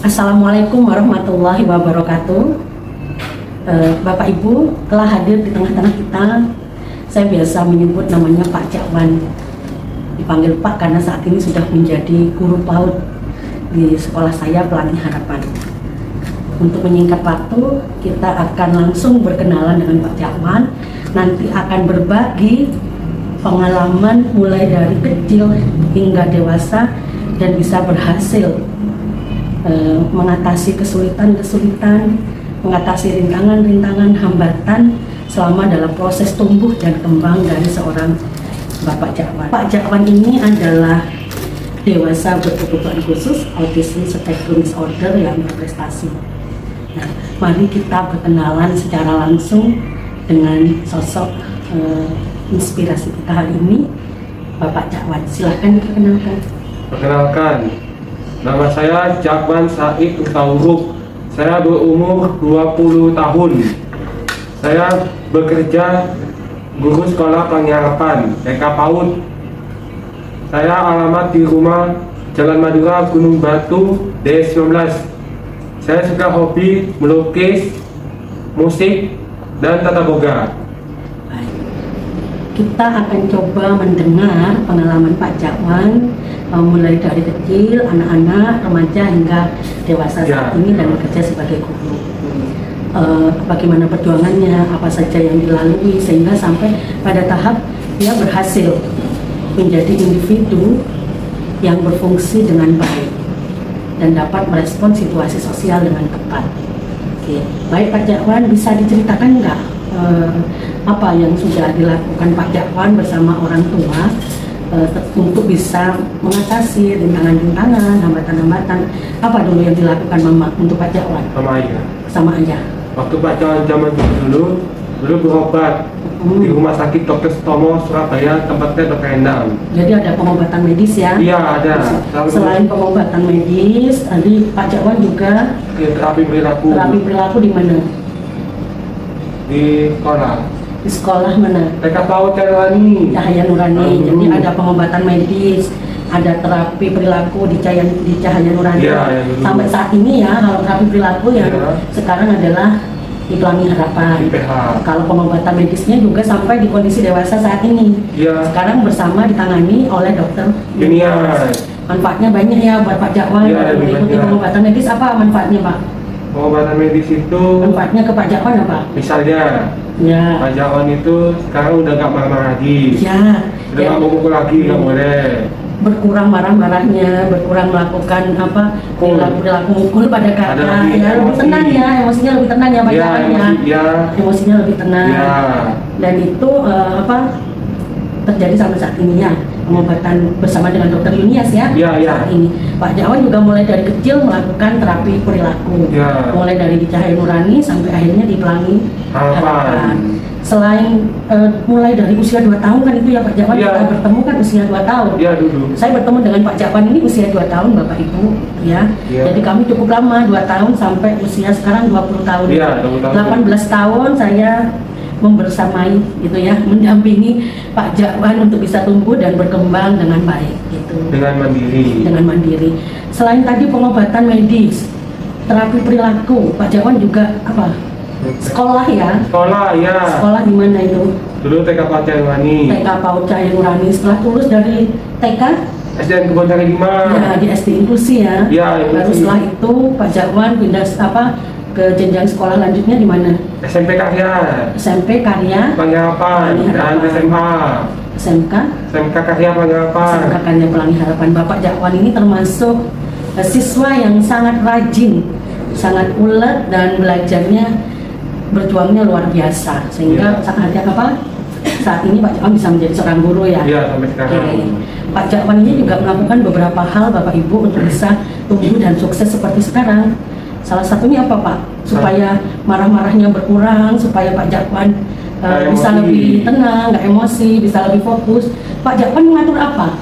Assalamualaikum warahmatullahi wabarakatuh. Bapak Ibu telah hadir di tengah-tengah kita. Saya biasa menyebut namanya Pak Jakwan. Dipanggil Pak karena saat ini sudah menjadi guru PAUD di sekolah saya, Pelangi Harapan. Untuk menyingkat waktu, kita akan langsung berkenalan dengan Pak Jakwan. Nanti akan berbagi pengalaman mulai dari kecil hingga dewasa dan bisa berhasil mengatasi kesulitan-kesulitan, mengatasi rintangan-rintangan, hambatan selama dalam proses tumbuh dan kembang dari seorang Bapak Jakwan. Pak Jakwan ini adalah dewasa berkebutuhan khusus autism spectrum disorder yang berprestasi. Nah, mari kita berkenalan secara langsung dengan sosok inspirasi kita hari ini, Bapak Jakwan. Silahkan diperkenalkan. Perkenalkan, nama saya Jakwan Said Utauruk. Saya berumur 20 tahun. Saya bekerja guru sekolah Pelangi Harapan, TK PAUD. Saya alamat di rumah Jalan Madura, Gunung Batu, DS19. Saya suka hobi melukis, musik, dan tata boga. Kita akan coba mendengar pengalaman Pak Jakwan mulai dari kecil, anak-anak, remaja hingga dewasa saat ini dan bekerja sebagai guru. Bagaimana perjuangannya, apa saja yang dilalui sehingga sampai pada tahap dia berhasil menjadi individu yang berfungsi dengan baik dan dapat merespon situasi sosial dengan tepat. Oke. Baik Pak Jakwan, bisa diceritakan nggak apa yang sudah dilakukan Pak Jakwan bersama orang tua untuk bisa mengatasi rintangan-rintangan, hambatan-hambatan? Apa dulu yang dilakukan Mama untuk Pak Jakwan? Sama aja. Waktu Pak Jakwan zaman dulu berobat di Rumah Sakit Dr. Sutomo, Surabaya, tempatnya Dr. Endang. Jadi ada pengobatan medis ya? Iya, ada. Selain pengobatan medis, tadi Pak Jakwan juga terapi perilaku. Terapi perilaku di mana? Di sekolah. Di sekolah mana? TK PAUD Cahaya Nurani. Jadi ada pengobatan medis, ada terapi perilaku di Cahaya Nurani. Ya, sampai saat ini ya, kalau terapi perilaku yang sekarang adalah di Pelangi Harapan. Kalau pengobatan medisnya juga sampai di kondisi dewasa saat ini. Ya. Sekarang bersama ditangani oleh dokter Yunias. Manfaatnya banyak ya buat Pak Jakwan. Ya, mengikuti pengobatan medis. Apa manfaatnya Pak? Pengobatan medis itu Manfaatnya ke Pak Jakwan apa? misalnya Ya. Pak Jakwan itu sekarang udah gak marah-marah lagi. Ya. Udah gak mau pukul lagi, gak boleh. Berkurang marah-marahnya, berkurang melakukan perilaku mukul pada kakak, ya lebih tenang ya, emosinya lebih tenang ya Pak Jakwan ya. Emosinya lebih tenang. Ya. Dan itu terjadi sampai saat ini ya, pengobatan bersama dengan dokter Yunias ya. Saat ini Pak Jakwan juga mulai dari kecil melakukan terapi perilaku, mulai dari di Cahaya Nurani sampai akhirnya di Pelangi Harapan. Selain mulai dari usia 2 tahun kan itu ya Pak Jakwan, kita bertemu kan usia 2 tahun. Iya dulu. Saya bertemu dengan Pak Jakwan ini usia 2 tahun Bapak Ibu ya. Jadi kami cukup lama, 2 tahun sampai usia sekarang 20 tahun. 18 tahun saya membersamai gitu ya, mendampingi Pak Jakwan untuk bisa tumbuh dan berkembang dengan baik gitu. Dengan mandiri. Selain tadi pengobatan medis, terapi perilaku, Pak Jakwan juga apa? Sekolah ya? Sekolah di mana itu? Dulu TK PAUD Cahaya Nurani. TK PAUD Cahaya Nurani. Setelah lulus dari TK? SDN Kebon Sari 5. Ya, di SD Inklusi ya. Baru setelah itu Pak Jakwan pindah ke jenjang sekolah lanjutnya di mana? SMP Karya. Pelangi Harapan dan SMA. SMK Karya Pelangi Harapan. SMK Karya Pelangi Harapan. Bapak Jakwan ini termasuk siswa yang sangat rajin, sangat ulet dan belajarnya berjuangnya luar biasa sehingga saat ini Pak Jakwan bisa menjadi seorang guru ya. Sampai sekarang. Pak Jakwan ini juga melakukan beberapa hal Bapak Ibu untuk bisa tumbuh dan sukses seperti sekarang. Salah satunya apa Pak? Supaya marah-marahnya berkurang, supaya Pak Jakwan bisa lebih tenang, nggak emosi, bisa lebih fokus. Pak Jakwan mengatur apa?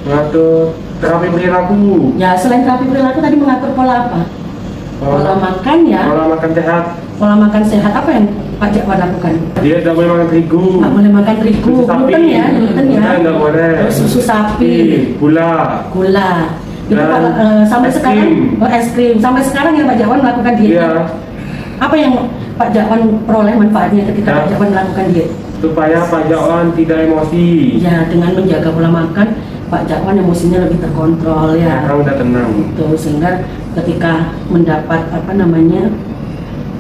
Mengatur terapi perilaku. Ya, selain terapi perilaku tadi mengatur pola apa? Pola makan ya. Pola makan sehat. Pola makan sehat apa yang Pak Jakwan lakukan? Dia tidak boleh makan terigu. Nggak boleh makan terigu, gluten ya. Nggak boleh. Terus susu sapi. Gula. Itu Dan Pak, sampai es sekarang krim. es krim sampai sekarang ya Pak Jakwan melakukan diet. Iya, Apa yang Pak Jakwan peroleh manfaatnya ketika Ya. Pak Jakwan melakukan diet? supaya Pak Jakwan tidak emosi. Ya, dengan menjaga pola makan, Pak Jakwan emosinya lebih terkontrol ya. Sekarang udah tenang. Itu sehingga ketika mendapat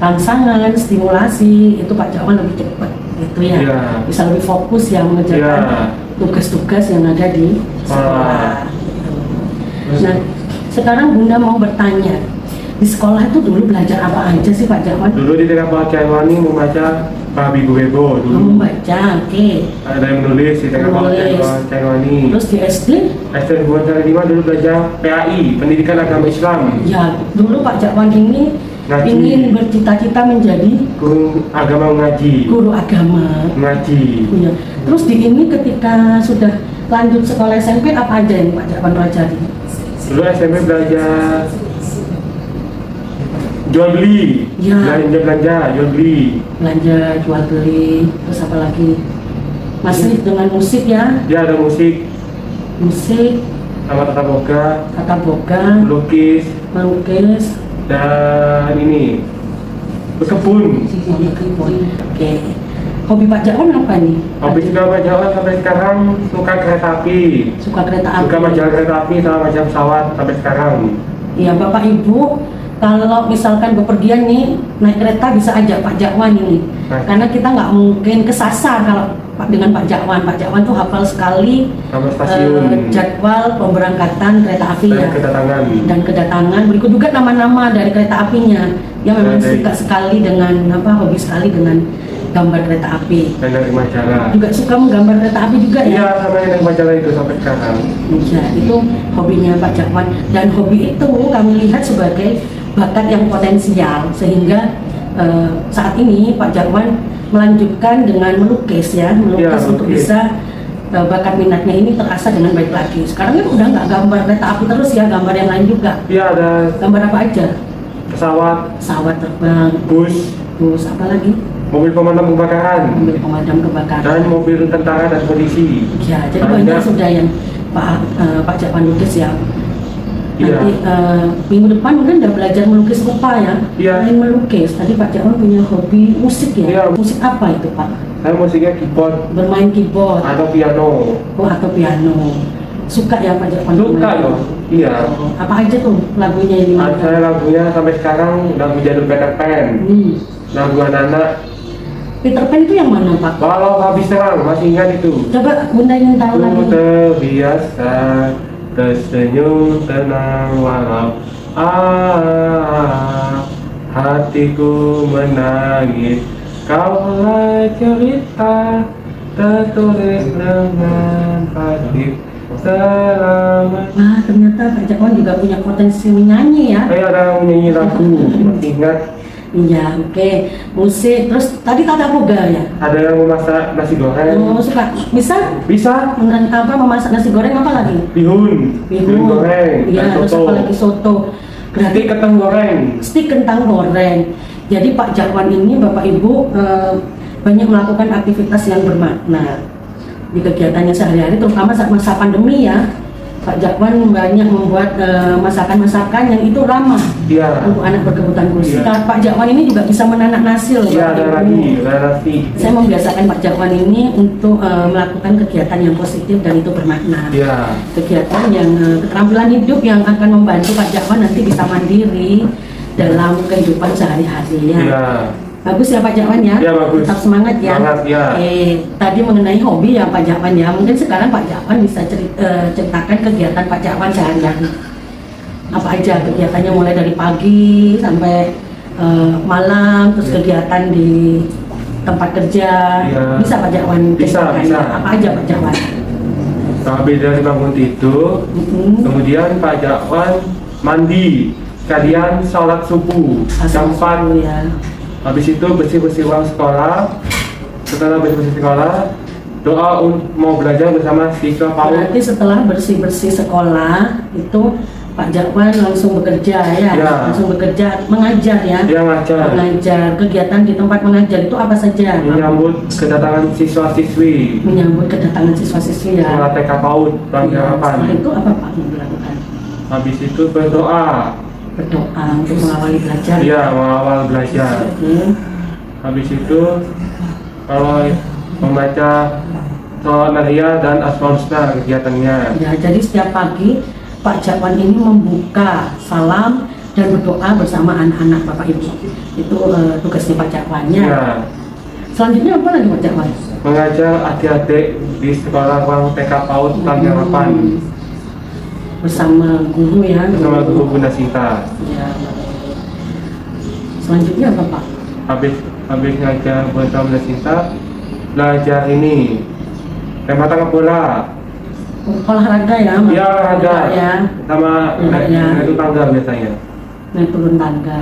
rangsangan, stimulasi, itu Pak Jakwan lebih cepat gitu ya. Iya. Bisa lebih fokus ya mengerjakan Iya. tugas-tugas yang ada di sekolah. Gitu. Nah, sekarang Bunda mau bertanya, di sekolah itu dulu belajar apa aja sih Pak Jakwan? Dulu di TK Pak Jakwan ini membaca Pak Bibu Bebo dulu. Kamu membaca, oke. Ada yang menulis di TK Pak Jakwan ini. Terus di SD? SD Hubungan Cara 5 dulu belajar PAI, Pendidikan Agama Islam. Ya, dulu Pak Jakwan ini Ngaji. ingin bercita-cita menjadi Guru agama ngaji. guru agama. Ngaji. Ya. Terus di ini ketika sudah lanjut sekolah SMP apa aja yang Pak Jakwan pelajari? Dulu SMP belajar jual beli, Ya. belanja, jual beli. Belanja, jual beli, terus apa lagi? Masih dengan musik ya? Ya ada musik, Musik, sama tata boga, tata boga, melukis, melukis, dan ini berkebun. Oke. Hobi Pak Jakwan apa nih? Hobi juga Pak Jakwan sampai sekarang suka kereta api, Suka kereta api. suka majalah kereta api sama majalah pesawat sampai sekarang. Iya Bapak Ibu, kalau misalkan bepergian nih naik kereta bisa ajak Pak Jakwan ini, Nah. karena kita nggak mungkin kesasar kalau dengan Pak Jakwan. Pak Jakwan tuh hafal sekali Sama stasiun jadwal pemberangkatan kereta api dan ya kedatangan. dan kedatangan. Berikut juga nama-nama dari kereta apinya. Dia memang Dari- suka sekali dengan hobi sekali dengan gambar kereta api. Dan dari majalah. Juga suka menggambar kereta api juga ya. Iya, sama yang dari majalah itu sampai sekarang. Ya, itu hobinya Pak Jakwan, dan hobi itu kami lihat sebagai bakat yang potensial sehingga saat ini Pak Jakwan melanjutkan dengan melukis ya, melukis Ya, untuk melukis. bisa bakat minatnya ini terasa dengan baik lagi. Sekarang kan udah nggak gambar kereta api terus ya, gambar yang lain juga. Iya, ada Gambar apa aja? pesawat, Pesawat terbang, bus, terus apa lagi? mobil pemadam kebakaran, Mobil pemadam kebakaran. dan mobil tentara dan polisi. Ya, jadi Banyak. banyak sudah yang Pak Jakwan lukis ya. Iya. Nanti minggu depan mungkin udah belajar melukis rupa ya. Iya. Selain melukis, tadi Pak Jakwan punya hobi musik ya. Iya. Musik apa itu Pak? Saya musiknya keyboard Bermain keyboard atau piano. atau piano. Suka ya Pak Jakwan? Suka bermain? loh. Iya. Oh, apa aja tuh lagunya ini? Saya lagunya sampai sekarang lagu jadul Peter Pan, lagu anak-anak. Peter Pan itu yang mana Pak? Walau habis terang, masih ingat itu. Coba Bunda ingin tahu Ku lagi. terbiasa tersenyum tenang walau hatiku menangis. Kaulah cerita tertulis dengan pasti selamat. Wah, ternyata Pak Jakwan juga punya potensi menyanyi ya. Saya ada menyanyi lagu, masih ingat. Iya, oke. Musik, terus tadi tata boga ya? Ada yang memasak nasi goreng. Oh, suka. Bisa Bisa memasak nasi goreng apa lagi? bihun, bihun goreng, Iya, dan terus apa lagi? soto. Soto. Berarti kentang goreng. Stik kentang goreng. Jadi Pak Jakwan ini Bapak Ibu banyak melakukan aktivitas yang bermakna di kegiatannya sehari-hari, terutama saat masa pandemi ya. Pak Jakwan banyak membuat masakan-masakan yang itu ramah Iya. untuk anak berkebutuhan khusus. Iya. Pak Jakwan ini juga bisa menanak nasi loh. Iya, Bapak ada Ibu. lagi, ada nasi. Saya membiasakan Pak Jakwan ini untuk melakukan kegiatan yang positif dan itu bermakna. Iya. Kegiatan yang keterampilan hidup yang akan membantu Pak Jakwan nanti bisa mandiri dalam kehidupan sehari-hari ya. Iya. Bagus ya Pak Jakwan ya. Iya, bagus. Tetap semangat ya. Semangat, ya. Tadi mengenai hobi ya Pak Jakwan ya. Mungkin sekarang Pak Jakwan bisa ceritakan kegiatan Pak Jakwan sehari-hari. Apa aja kegiatannya mulai dari pagi sampai malam, terus Iya. kegiatan di tempat kerja. Iya. Bisa Pak Jakwan Bisa, ceritakan bisa. ya? Apa aja Pak Jakwan? Habis dari bangun tidur, Mm-mm. kemudian Pak Jakwan mandi, sekalian sholat subuh jam 4. ya. Habis itu bersih-bersih uang sekolah. Setelah bersih-bersih sekolah, doa mau belajar bersama siswa PAUD. Berarti setelah bersih-bersih sekolah itu Pak Jakwan langsung bekerja ya, Ya. langsung bekerja mengajar ya. Yang ngajar, Mengajar, kegiatan di tempat mengajar itu apa saja? menyambut kedatangan siswa-siswi, Menyambut kedatangan siswa-siswi ya. sekolah TK PAUD, Bang Ya, Harapan. setelah itu apa Pak yang dilakukan? Habis itu berdoa. Berdoa untuk mengawali belajar. Iya, mengawal belajar. Oke. Habis itu kalau membaca sholat Naria dan Asmaul Husna kegiatannya. Ya, jadi setiap pagi Pak Jakwan ini membuka salam dan berdoa bersama anak-anak Bapak Ibu. Itu tugasnya Pak Jakwannya. Ya, Selanjutnya apa lagi Pak Jakwan? mengajar adik-adik di sekolah ruang TK PAUD Tanggarapan Bersama guru ya. bersama guru Bunda Sinta. Ya. Selanjutnya apa Pak? Habis ngajar bersama Bunda Sinta, belajar ini lempar bola. Olahraga ya? Iya, olahraga. Ya. Sama Ya. itu tangga biasanya. Naik turun tangga.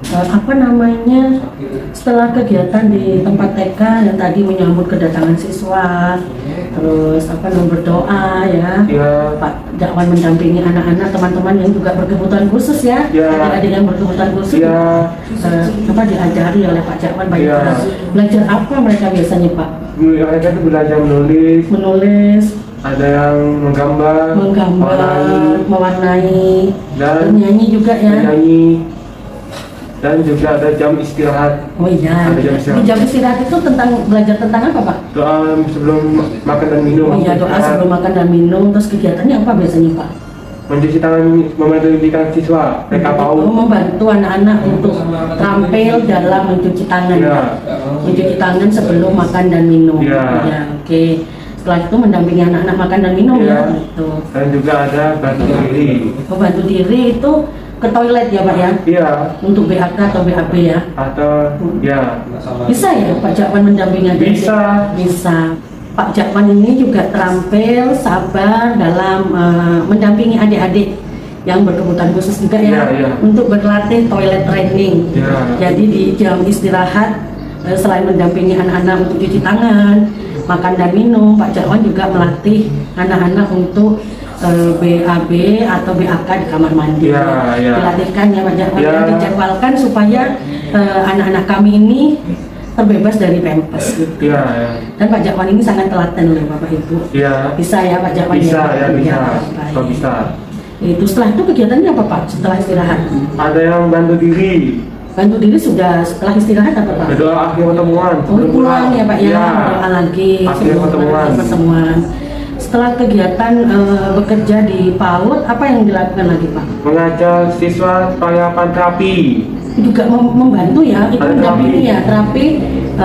Apa namanya, setelah kegiatan di tempat TK yang tadi menyambut kedatangan siswa, terus berdoa ya, Iya. Pak Jakwan mendampingi anak-anak teman-teman yang juga berkebutuhan khusus ya, Iya. adik-adik yang berkebutuhan khusus, Iya. diajari oleh Pak Jakwan banyak. Iya. Belajar apa mereka biasanya Pak? Mereka itu belajar Menulis, ada yang menggambar, mewarnai, dan menyanyi juga ya. menyanyi, dan juga ada jam istirahat. Oh iya, Ada jam di istirahat. jam istirahat itu belajar tentang apa Pak? Doa sebelum makan dan minum. Oh iya, doa Istirahat. sebelum makan dan minum. Terus kegiatannya apa biasanya Pak? Mencuci tangan, membantu siswa TK PAUD. Membantu anak-anak untuk terampil dalam mencuci tangan. Iya. Mencuci tangan sebelum makan dan minum. Iya. Ya, oke. Setelah itu mendampingi anak-anak makan dan minum Iya. ya. Gitu. Dan juga ada bantu diri. Membantu diri itu ke toilet ya Pak ya? Iya. Untuk BAK atau BAB ya? Atau ya. Bisa ya Pak Jakwan mendampingi adik-adik? Bisa. Bisa. Pak Jakwan ini juga terampil, sabar dalam mendampingi adik-adik yang berkebutuhan khusus juga ya, Iya, iya. untuk berlatih toilet training. Iya. Jadi di jam istirahat selain mendampingi anak-anak untuk cuci tangan, makan dan minum, Pak Jakwan juga melatih anak-anak untuk BAB atau BAK di kamar mandi. Iya, iya. Dilatihkan ya Pak Jakwan, Iya. dijadwalkan supaya anak-anak kami ini terbebas dari pempes gitu. Iya, ya. Dan Pak Jakwan ini sangat telaten oleh Bapak Ibu. Iya. Bisa ya Pak Jakwan Bisa, ya bisa. baik. Kalau bisa. Itu setelah itu kegiatannya apa Pak? Setelah istirahat? Ada yang bantu diri. Bantu diri sudah setelah istirahat apa Pak? Berdoa akhir pertemuan. Oh, pulang ya Pak ya, Iya. berdoa lagi Akhir sebelum pertemuan. pertemuan. Setelah kegiatan bekerja di PAUD, apa yang dilakukan lagi Pak? Mengajar siswa penerapan terapi. Juga membantu ya, itu Ada mendampingi terapi. ya, terapi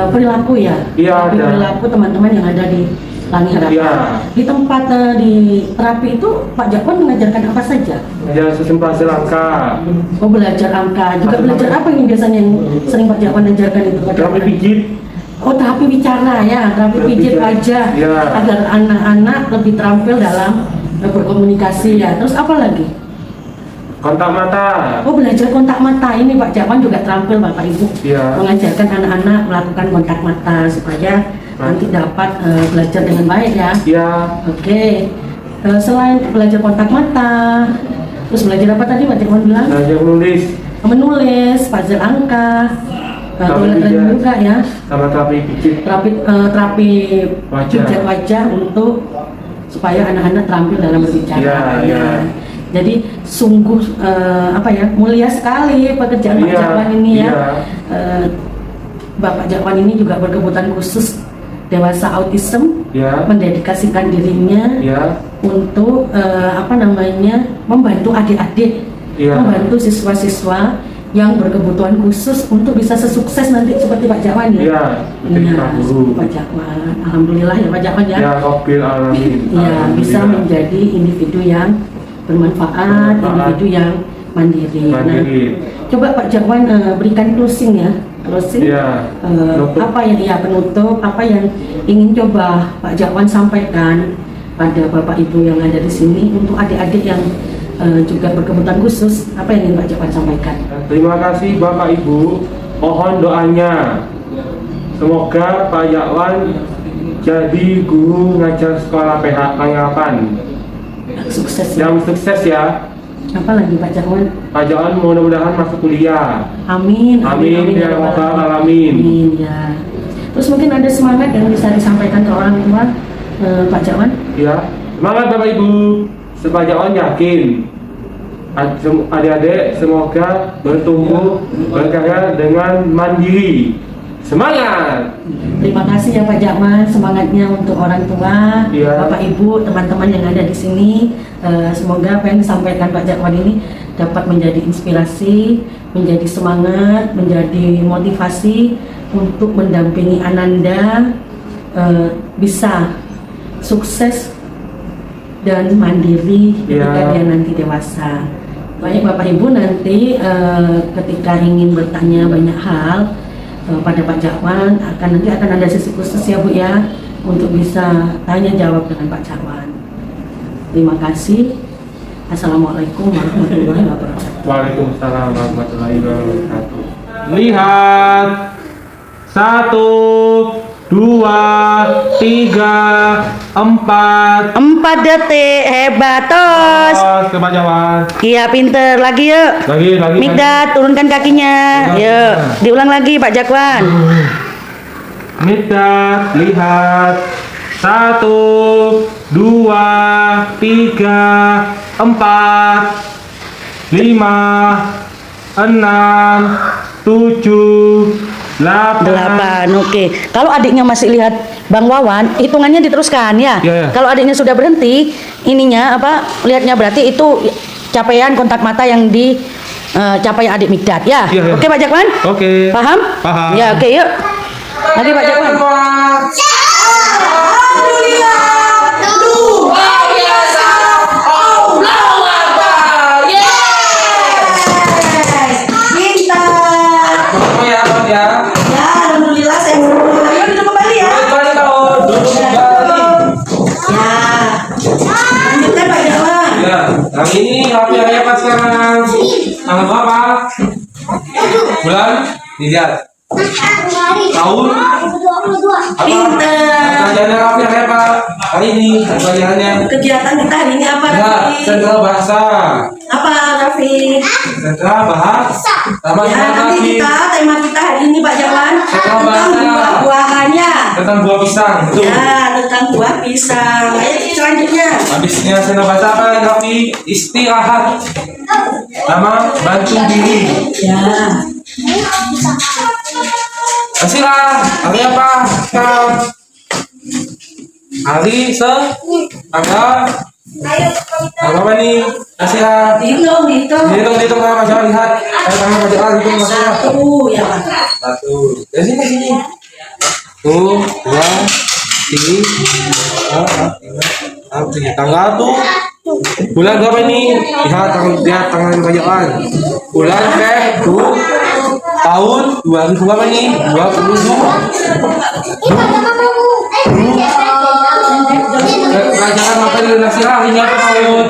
perilaku ya. Iya, Terapi ada. perilaku teman-teman yang ada di Langi Harapan. Iya. Di tempat di terapi itu Pak Jakwan mengajarkan apa saja? Mengajar susun langkah. Oh, belajar angka, juga belajar apa yang biasanya yang sering Pak Jakwan ajarkan itu? Terapi pijit. Oh, terapi bicara ya, terapi Terapi pijit pijat. wajah, Iya. agar anak-anak lebih terampil dalam berkomunikasi ya. Terus apa lagi? Kontak mata. Oh, belajar kontak mata, ini Pak Jakwan juga terampil Bapak Ibu. Iya. Mengajarkan anak-anak melakukan kontak mata supaya nanti dapat belajar dengan baik ya. Iya. Oke. Selain belajar kontak mata, terus belajar apa tadi Pak Jakwan bilang? Belajar menulis Menulis, puzzle angka, tulis pijat. juga ya. sama terapi pijit. Terapi Wajah. pijat wajah untuk supaya anak-anak terampil dalam berbicara. Iya, iya. Jadi sungguh mulia sekali pekerjaan Pak Iya, Jakwan ini ya. iya. Bapak Jakwan ini juga berkebutuhan khusus dewasa autism, Ya. mendedikasikan dirinya Ya. untuk membantu adik-adik, Iya. membantu siswa-siswa yang berkebutuhan khusus untuk bisa sesukses nanti seperti Pak Jakwan ya. Iya. Menjadi Iya, Pak Guru. Pak Jakwan. Alhamdulillah ya Pak Jakwan ya. Ya, Rabbil Alamin. Ya, bisa Alhamdulillah. menjadi individu yang bermanfaat, individu yang mandiri. Mandiri. Nah, coba Pak Jakwan berikan closing ya. Closing. Iya. Penutup. Apa yang penutup, apa yang ingin coba Pak Jakwan sampaikan pada Bapak Ibu yang ada di sini untuk adik-adik yang juga berkebutuhan khusus, apa yang ingin Pak Jakwan sampaikan? Terima kasih Bapak Ibu. Mohon doanya. Semoga Pak Jakwan jadi guru ngajar sekolah PH Tanggarapan Sukses ya. yang sukses ya. Apa lagi Pak Jakwan? Pak Jakwan mudah-mudahan masuk kuliah. Amin. Amin ya Rabbal Alamin. Amin ya. Terus mungkin ada semangat yang bisa disampaikan ke orang tua Pak Jakwan? Ya, semangat Bapak Ibu. Pak Jakwan yakin adik-adik semoga bertumbuh berkarya dengan mandiri. Semangat! Terima kasih ya Pak Jakwan, semangatnya untuk orang tua, Iya. Bapak Ibu, teman-teman yang ada di sini. Semoga apa yang disampaikan Pak Jakwan ini dapat menjadi inspirasi, menjadi semangat, menjadi motivasi untuk mendampingi Ananda bisa sukses dan mandiri ketika Iya. dia nanti dewasa. Baik Bapak Ibu, nanti ketika ingin bertanya banyak hal pada Pak Jakwan nanti akan ada sesi khusus ya Bu ya, untuk bisa tanya jawab dengan Pak Jakwan. Terima kasih. Assalamualaikum warahmatullahi wabarakatuh. Waalaikumsalam warahmatullahi wabarakatuh. Lihat. 1, 2, 3, 4. 4 detik, hebat tos. Ke Pak Jakwan. Iya pinter, lagi yuk. Lagi. Mikdad, turunkan kakinya. Yuk, diulang lagi Pak Jakwan. Mikdad, lihat. 1, 2, 3, 4, 5, 6, 7, 8. 8, oke. Kalau adiknya masih lihat Bang Wawan, hitungannya diteruskan ya. Iya. Kalau adiknya sudah berhenti, ininya apa? Lihatnya berarti itu capaian kontak mata yang dicapai adik Mikdad ya. Iya. Oke Pak Jakwan? Oke. Paham? Paham. Ya, oke yuk. Lagi Pak Jakwan. Alhamdulillah saya sembuh. Ayo duduk kembali ya. Lanjutkan Pak Jakwan. Ya, kali ini Raffi hari apa sekarang? Tanggal berapa? Bulan? Lihat. Tahun? Apa? Pelajarannya Raffi hari apa? Hari ini pelajarannya. Kegiatan kita hari ini apa Ya, Raffi? sentra bahasa. Apa Raffi? Sentra bahasa. Sama Ya, sama nanti lagi. tema kita hari ini Pak Jakwan tentang bahasa. buah-buahannya. Tentang buah pisang, betul. Ya, tentang buah pisang. Ayo selanjutnya. Habisnya sentra bahasa apa lagi Raffi? Istirahat. Sama bantu diri. Ya. Kasihlah, hari apa? Sekarang hari tanggal apa nih? Kasihlah. Dihitung. Dihitung sama jangan lihat. Tangan Pak Jakwan hitung masalah. Satu, ya Pak. 1. Dari sini. 1, 2, 3, 4, 5, 6, 7. Tanggal tuh. Bulan berapa ini? Lihat tangan Pak Jakwan. Bulan tuh. Tahun 2000 berapa nih? 22. Pelajaran apa di Indonesia ini apa tahun?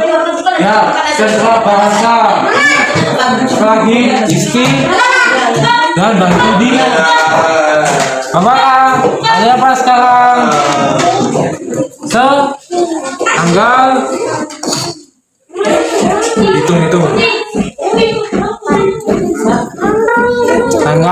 Ya, sentra bahasa. Apalagi isti dan bantu diri. Apa? Ada apa sekarang? Tanggal hitung. Tanggal